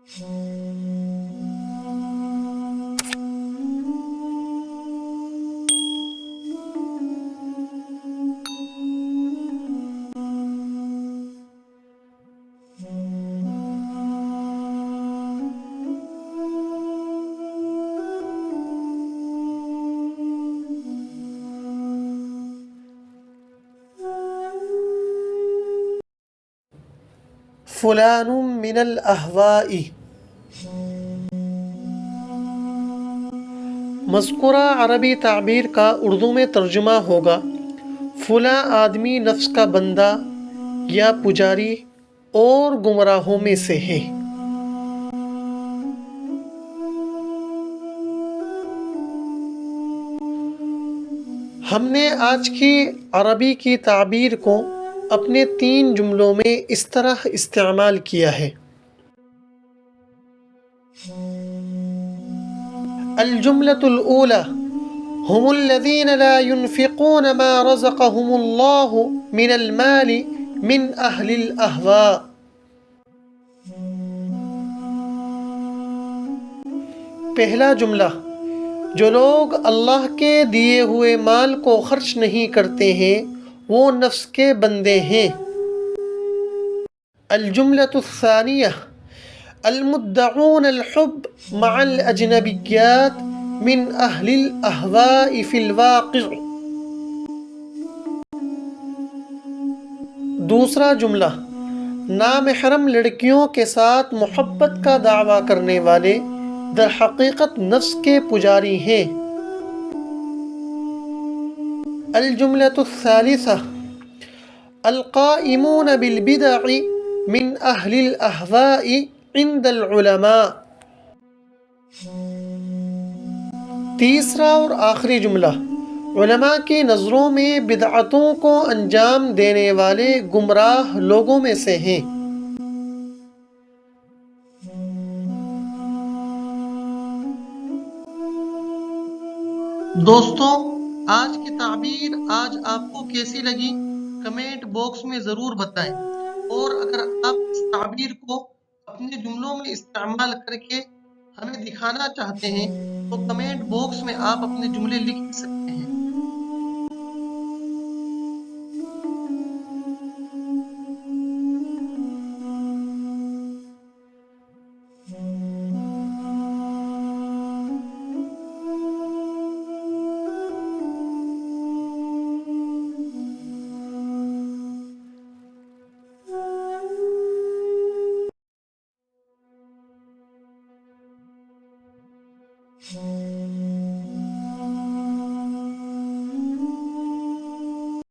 فلان من الاہواء، مذکورہ عربی تعبیر کا اردو میں ترجمہ ہوگا فلاں آدمی نفس کا بندہ یا پجاری اور گمراہوں میں سے ہے۔ ہم نے آج کی عربی کی تعبیر کو اپنے 3 جملوں میں اس طرح استعمال کیا ہے۔ الجملة الأولى هم الذين لا ينفقون ما رزقهم الله من المال من أهل الأهواء۔ پہلا جملہ، جو لوگ اللہ کے دیے ہوئے مال کو خرچ نہیں کرتے ہیں وہ نفس کے بندے ہیں۔ الجملة الثانية المدعون الحب مع الأجنبيات من أهل الأهواء في الواقع۔ دوسرا جملہ، نامحرم لڑکیوں کے ساتھ محبت کا دعویٰ کرنے والے در حقیقت نفس کے پجاری ہیں۔ الجملة الثالثة القائمون بالبدع من أهل الأهواء عند العلماء۔ تیسرا اور آخری جملہ، علماء کی نظروں میں بدعتوں کو انجام دینے والے گمراہ لوگوں میں سے ہیں۔ دوستو، آج کی تعبیر آج آپ کو کیسی لگی کمنٹ باکس میں ضرور بتائیں، اور اگر آپ اس تعبیر کو اپنے جملوں میں استعمال کر کے ہمیں دکھانا چاہتے ہیں تو کمنٹ باکس میں آپ اپنے جملے لکھ سکتے ہیں۔